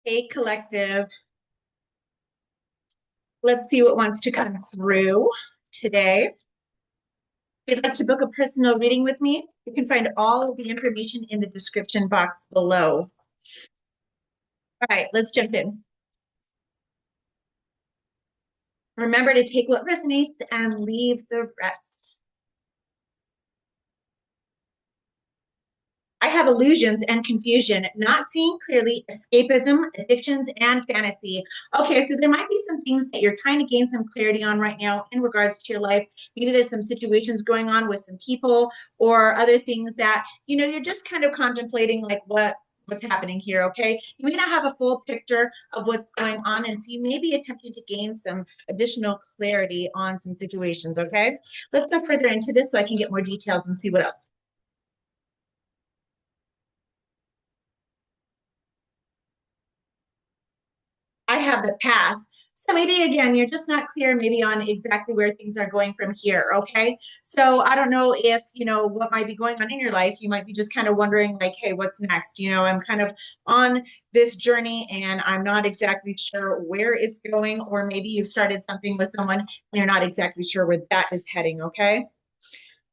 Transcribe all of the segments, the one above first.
Hey, collective. Let's see what wants to come through today. If you'd like to book a personal reading with me, you can find all of the information in the description box below. All right, let's jump in. Remember to take what resonates and leave the rest. I have illusions and confusion, not seeing clearly, escapism, addictions, and fantasy. Okay, so there might be some things that you're trying to gain some clarity on right now in regards to your life. Maybe there's some situations going on with some people or other things that, you're just kind of contemplating like what's happening here, okay? You may not have a full picture of what's going on, and so you may be attempting to gain some additional clarity on some situations, okay? Let's go further into this so I can get more details and see what else. I have the path. So maybe again, you're just not clear maybe on exactly where things are going from here. Okay. So I don't know if, what might be going on in your life. You might be just kind of wondering, like, hey, what's next? I'm kind of on this journey and I'm not exactly sure where it's going. Or maybe you've started something with someone and you're not exactly sure where that is heading. Okay.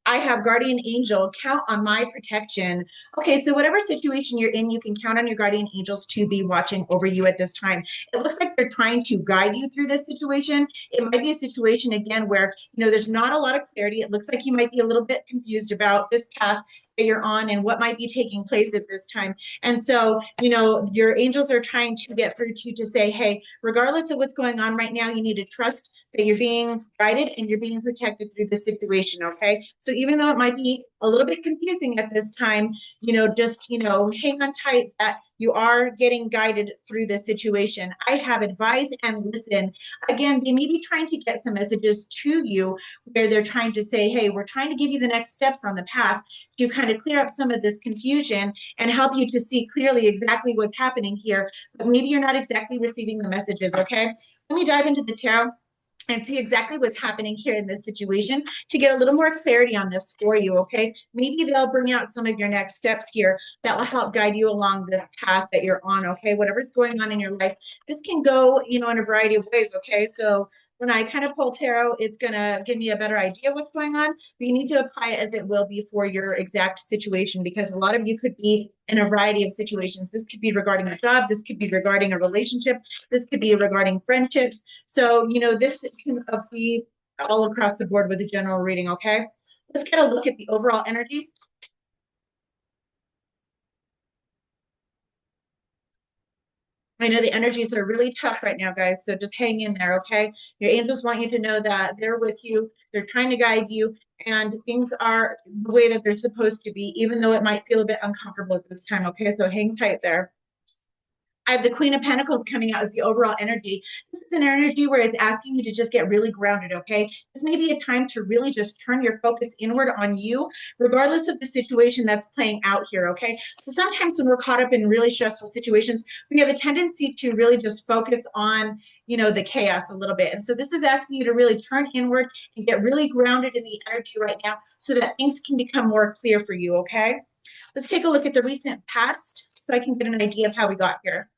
I have guardian angel, count on my protection. Okay, so whatever situation you're in, you can count on your guardian angels to be watching over you at this time. It looks like they're trying to guide you through this situation. It might be a situation again where, there's not a lot of clarity. It looks like you might be a little bit confused about this path that you're on and what might be taking place at this time. And so, your angels are trying to get through to you to say, hey, regardless of what's going on right now, you need to trust that you're being guided and you're being protected through this situation. Okay. So even though it might be a little bit confusing at this time, just, hang on tight that you are getting guided through this situation. I have advise and listen. Again, they may be trying to get some messages to you where they're trying to say, hey, we're trying to give you the next steps on the path to kind of clear up some of this confusion and help you to see clearly exactly what's happening here. But maybe you're not exactly receiving the messages. Okay. Let me dive into the tarot and see exactly what's happening here in this situation to get a little more clarity on this for you, okay? Maybe they'll bring out some of your next steps here that will help guide you along this path that you're on, okay? Whatever's going on in your life, this can go, in a variety of ways, okay? So when I kind of pull tarot, it's going to give me a better idea of what's going on, but you need to apply it as it will be for your exact situation because a lot of you could be in a variety of situations. This could be regarding a job, this could be regarding a relationship, this could be regarding friendships. So, this can be all across the board with the general reading, okay? Let's get a look at the overall energy. I know the energies are really tough right now, guys. So just hang in there, okay? Your angels want you to know that they're with you. They're trying to guide you, and things are the way that they're supposed to be, even though it might feel a bit uncomfortable at this time, okay? So hang tight there. I have the Queen of Pentacles coming out as the overall energy. This is an energy where it's asking you to just get really grounded, okay? This may be a time to really just turn your focus inward on you, regardless of the situation that's playing out here, okay? So sometimes when we're caught up in really stressful situations, we have a tendency to really just focus on, the chaos a little bit. And so this is asking you to really turn inward and get really grounded in the energy right now so that things can become more clear for you, okay? Let's take a look at the recent past so I can get an idea of how we got here.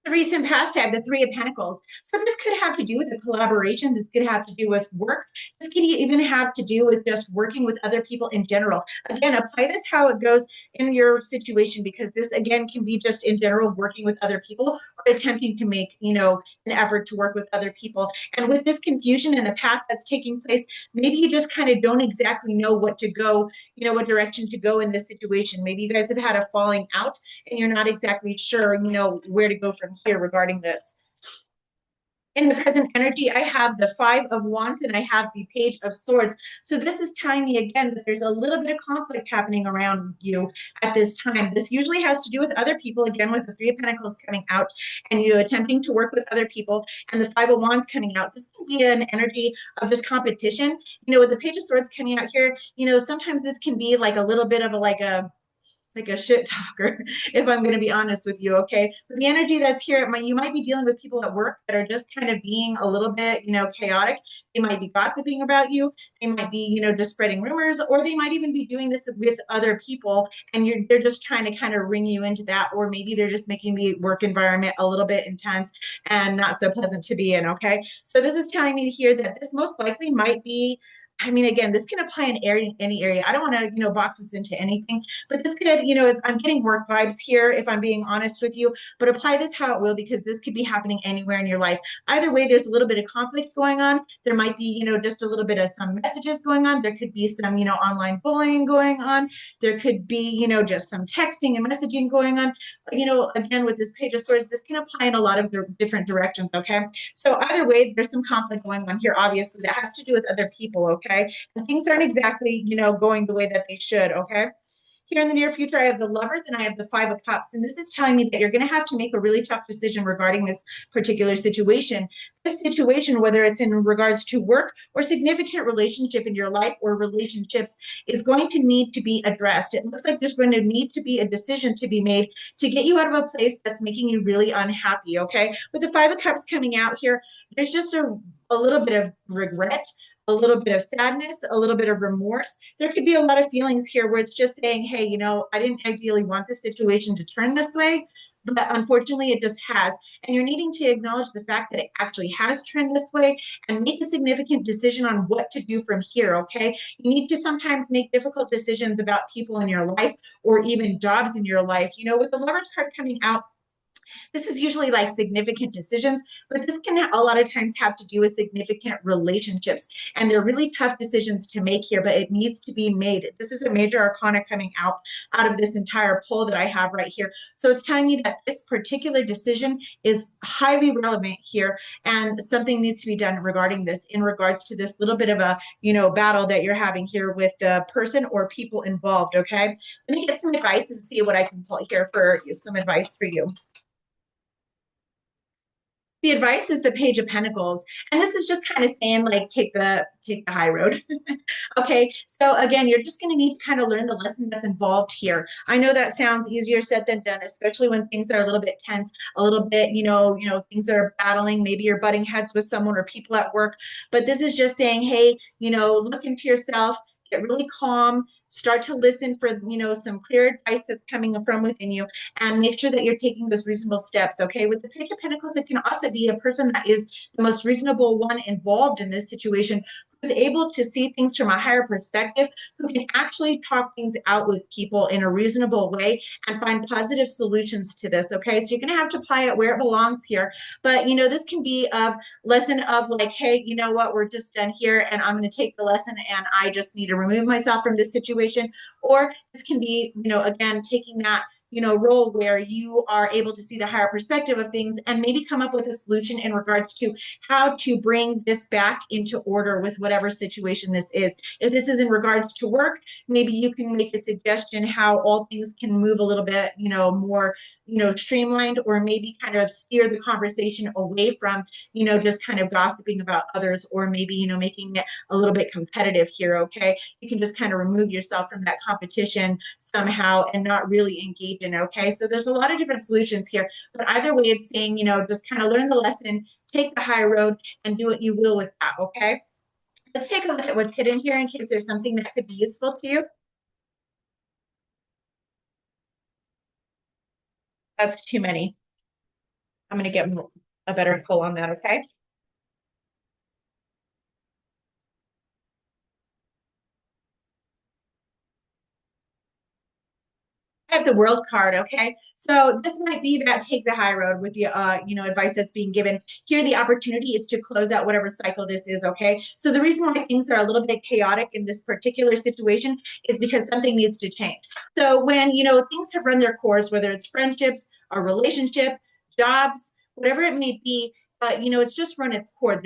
The recent past, I have the Three of Pentacles. So this could have to do with a collaboration. This could have to do with work. This could even have to do with just working with other people in general. Again, apply this how it goes in your situation because this, again, can be just in general working with other people or attempting to make, an effort to work with other people. And with this confusion and the path that's taking place, maybe you just kind of don't exactly know what to go, what direction to go in this situation. Maybe you guys have had a falling out and you're not exactly sure, where to go from here regarding this. In the present energy, I have the Five of Wands and I have the Page of Swords. So this is telling me again that there's a little bit of conflict happening around you at this time. This usually has to do with other people, again, with the Three of Pentacles coming out and you attempting to work with other people and the Five of Wands coming out. This can be an energy of just competition. With the Page of Swords coming out here, sometimes this can be like a little bit of a like a shit talker, if I'm going to be honest with you. Okay. But the energy that's here, you might be dealing with people at work that are just kind of being a little bit, chaotic. They might be gossiping about you. They might be, just spreading rumors, or they might even be doing this with other people. And they're just trying to kind of ring you into that. Or maybe they're just making the work environment a little bit intense and not so pleasant to be in. Okay. So this is telling me here that this most likely might be, I mean, again, this can apply in any area. I don't want to, box this into anything, but this could, I'm getting work vibes here, if I'm being honest with you, but apply this how it will, because this could be happening anywhere in your life. Either way, there's a little bit of conflict going on. There might be, just a little bit of some messages going on. There could be some, online bullying going on. There could be, just some texting and messaging going on. Again, with this Page of Swords, this can apply in a lot of different directions. Okay. So either way, there's some conflict going on here, obviously, that has to do with other people, okay? And things aren't exactly, going the way that they should, okay? Here in the near future, I have the Lovers and I have the Five of Cups. And this is telling me that you're going to have to make a really tough decision regarding this particular situation. This situation, whether it's in regards to work or significant relationship in your life or relationships, is going to need to be addressed. It looks like there's going to need to be a decision to be made to get you out of a place that's making you really unhappy, okay? With the Five of Cups coming out here, there's just a little bit of regret, a little bit of sadness, a little bit of remorse. There could be a lot of feelings here where it's just saying, hey, I didn't ideally want the situation to turn this way, but unfortunately it just has. And you're needing to acknowledge the fact that it actually has turned this way and make a significant decision on what to do from here, okay? You need to sometimes make difficult decisions about people in your life or even jobs in your life. With the Lovers card coming out, this is usually like significant decisions, but this can a lot of times have to do with significant relationships. And they're really tough decisions to make here, but it needs to be made. This is a major arcana coming out of this entire poll that I have right here. So it's telling me that this particular decision is highly relevant here, and something needs to be done regarding this in regards to this little bit of a, battle that you're having here with the person or people involved. Okay. Let me get some advice and see what I can pull here for you, some advice for you. The advice is the Page of Pentacles, and this is just kind of saying like take the high road. Okay, so again, you're just going to need to kind of learn the lesson that's involved here. I know that sounds easier said than done, especially when things are a little bit tense, a little bit, things are battling. Maybe you're butting heads with someone or people at work, but this is just saying, hey, look into yourself, get really calm, start to listen for, some clear advice that's coming from within you, and make sure that you're taking those reasonable steps. Okay. With the Page of Pentacles, it can also be a person that is the most reasonable one involved in this situation, who's able to see things from a higher perspective, who can actually talk things out with people in a reasonable way and find positive solutions to this. Okay. So you're going to have to apply it where it belongs here. But, this can be a lesson of like, hey, you know what, we're just done here and I'm going to take the lesson and I just need to remove myself from this situation. Or this can be, again, taking that role where you are able to see the higher perspective of things and maybe come up with a solution in regards to how to bring this back into order with whatever situation this is. If this is in regards to work, maybe you can make a suggestion how all things can move a little bit, more, streamlined, or maybe kind of steer the conversation away from, just kind of gossiping about others, or maybe, making it a little bit competitive here. Okay. You can just kind of remove yourself from that competition somehow and not really engage in. Okay. So there's a lot of different solutions here, but either way, it's saying, just kind of learn the lesson, take the high road, and do what you will with that. Okay. Let's take a look at what's hidden here in case there's something that could be useful to you. That's too many. I'm going to get a better pull on that. Okay. I have the World card. Okay. So this might be that take the high road with the, advice that's being given here. The opportunity is to close out whatever cycle this is. Okay. So the reason why things are a little bit chaotic in this particular situation is because something needs to change. So when, things have run their course, whether it's friendships, a relationship, jobs, whatever it may be, it's just run its course.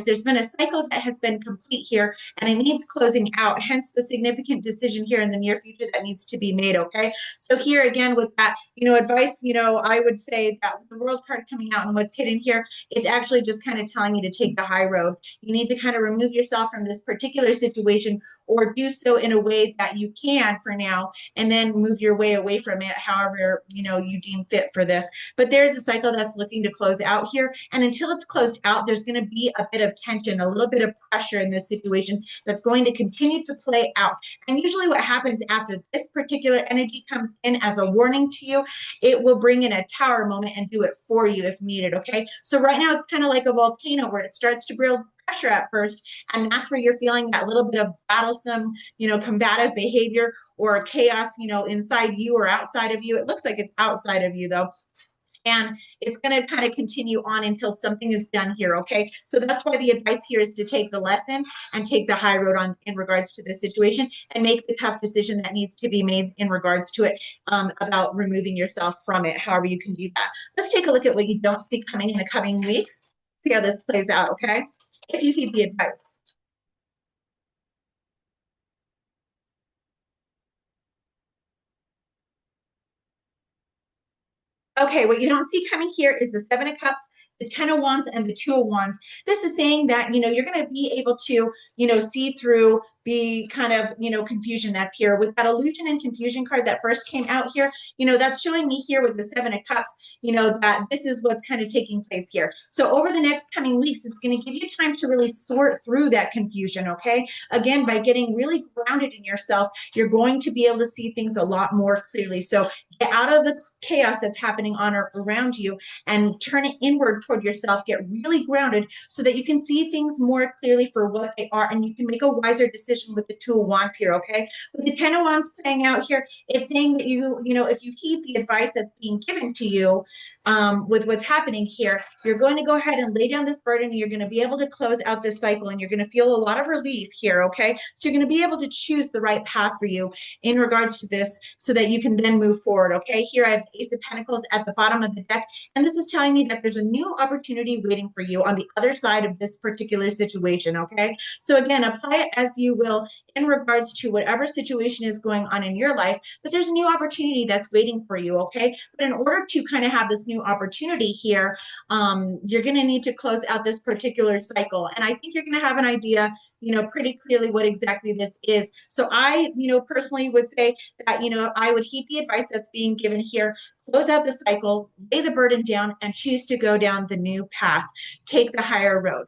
There's been a cycle that has been complete here, and it needs closing out. Hence, the significant decision here in the near future that needs to be made. Okay, so here again with that, advice, I would say that with the World card coming out and what's hidden here, it's actually just kind of telling you to take the high road. You need to kind of remove yourself from this particular situation, or do so in a way that you can for now, and then move your way away from it, however, you deem fit for this. But there's a cycle that's looking to close out here. And until it's closed out, there's going to be a bit of tension, a little bit of pressure in this situation that's going to continue to play out. And usually what happens after this particular energy comes in as a warning to you, it will bring in a tower moment and do it for you if needed. Okay. So right now it's kind of like a volcano where it starts to build pressure at first, and that's where you're feeling that little bit of battlesome, combative behavior or chaos, inside you or outside of you. It looks like it's outside of you though, and it's going to kind of continue on until something is done here. Okay, so that's why the advice here is to take the lesson and take the high road on in regards to this situation, and make the tough decision that needs to be made in regards to it, about removing yourself from it, however you can do that. Let's take a look at what you don't see coming in the coming weeks, see how this plays out. Okay, if you heed the advice. Okay, what you don't see coming here is the Seven of Cups, the Ten of Wands, and the Two of Wands. This is saying that, you're going to be able to, see through the kind of, confusion that's here. With that illusion and confusion card that first came out here, that's showing me here with the Seven of Cups, that this is what's kind of taking place here. So over the next coming weeks, it's going to give you time to really sort through that confusion, okay? Again, by getting really grounded in yourself, you're going to be able to see things a lot more clearly. So get out of the chaos that's happening on or around you and turn it inward toward yourself. Get really grounded so that you can see things more clearly for what they are, and you can make a wiser decision with the Two of Wands here. Okay, with the Ten of Wands playing out here, it's saying that if you heed the advice that's being given to you, with what's happening here, you're going to go ahead and lay down this burden, and you're going to be able to close out this cycle, and you're going to feel a lot of relief here. Okay, so you're going to be able to choose the right path for you in regards to this, so that you can then move forward. Okay, here I have Ace of Pentacles at the bottom of the deck, and this is telling me that there's a new opportunity waiting for you on the other side of this particular situation. Okay, so again, apply it as you will in regards to whatever situation is going on in your life, but there's a new opportunity that's waiting for you. Okay, but in order to kind of have this new opportunity here, you're going to need to close out this particular cycle, and I think you're going to have an idea, pretty clearly what exactly this is. So I, personally would say that, I would heed the advice that's being given here, close out the cycle, lay the burden down, and choose to go down the new path. Take the higher road.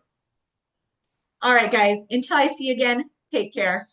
All right, guys, until I see you again, take care.